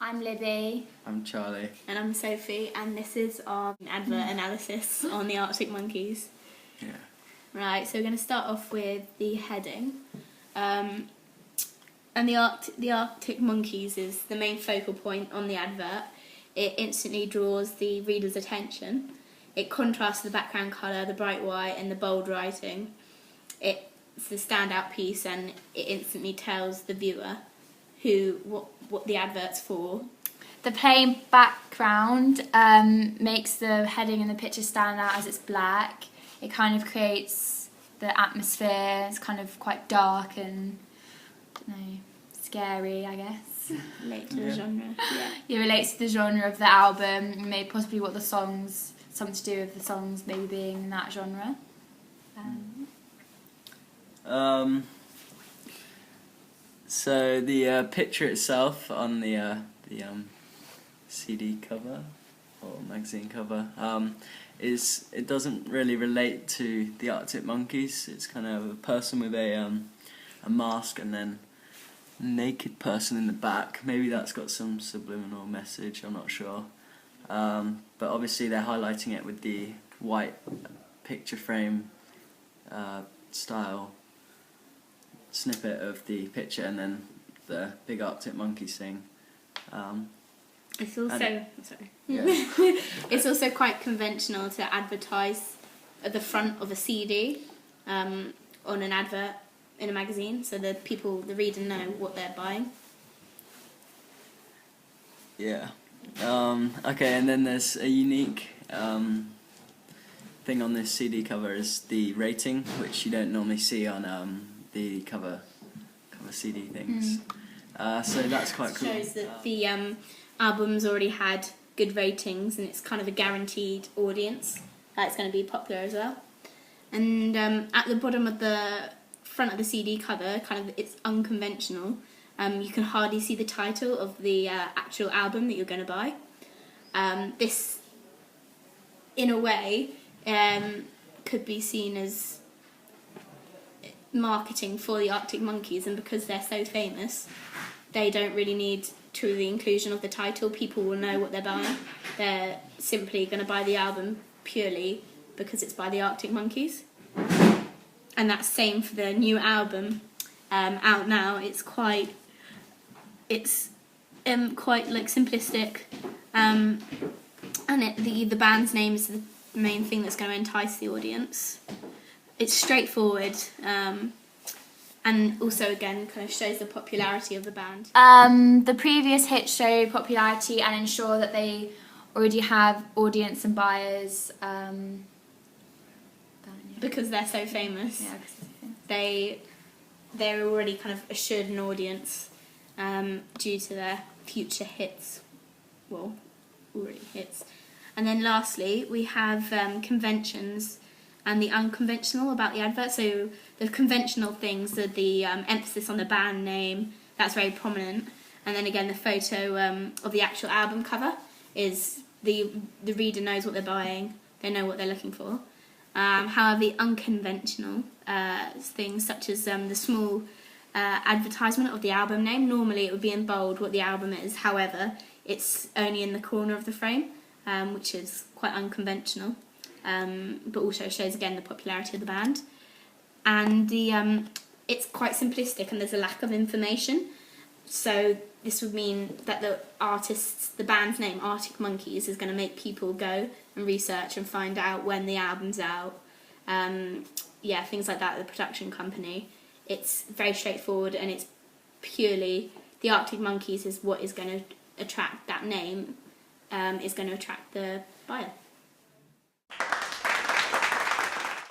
I'm Libby. I'm Charlie. And I'm Sophie, and this is our advert analysis on the Arctic Monkeys. Yeah. Right, so we're going to start off with the heading. And the Arctic Monkeys is the main focal point on the advert. It instantly draws the reader's attention. It contrasts the background colour, the bright white and the bold writing. It's the standout piece, and it instantly tells the viewer what the advert's for. The plain background makes the heading and the picture stand out as it's black. It kind of creates the atmosphere. It's kind of quite dark and scary, I guess. Relate to the genre. Yeah. It relates to the genre of the album, maybe possibly what the songs, something to do with the songs maybe being in that genre. So the picture itself on the CD cover or magazine cover it doesn't really relate to the Arctic Monkeys. It's kind of a person with a mask and then a naked person in the back. Maybe that's got some subliminal message, I'm not sure. But obviously they're highlighting it with the white picture frame style snippet of the picture and then the big Arctic Monkeys thing. It's also Yeah. it's also quite conventional to advertise at the front of a CD on an advert in a magazine, so that the reader know what they're buying. Yeah. Okay, and then there's a unique thing on this CD cover is the rating, which you don't normally see on the cover CD things. So that's quite cool. It shows that the album's already had good ratings, and it's kind of a guaranteed audience. It's going to be popular as well. And at the bottom of the front of the CD cover, it's unconventional. You can hardly see the title of the actual album that you're going to buy. This, in a way, could be seen as marketing for the Arctic Monkeys, and because they're so famous, they don't really need to the inclusion of the title. People will know what they're buying. They're simply going to buy the album purely because it's by the Arctic Monkeys. And that's same for the new album out now. It's quite like simplistic, and the band's name is the main thing that's going to entice the audience. It's straightforward, and also again kind of shows the popularity of the band. The previous hits show popularity and ensure that they already have audience and buyers. Because they're so famous. Yeah, because they're famous. They're already kind of assured an audience due to their future hits. Well, already hits. And then lastly, we have conventions and the unconventional about the advert. So the conventional things are the emphasis on the band name. That's very prominent. And then again, the photo of the actual album cover is the reader knows what they're buying. They know what they're looking for. However, the unconventional things, such as the small advertisement of the album name, normally it would be in bold what the album is. However, it's only in the corner of the frame, which is quite unconventional, but also shows again the popularity of the band. And it's quite simplistic, and there's a lack of information. So this would mean that the band's name, Arctic Monkeys, is going to make people go and research and find out when the album's out. Things like that, the production company. It's very straightforward, and it's purely the Arctic Monkeys is what is going to attract that name, is going to attract the buyer.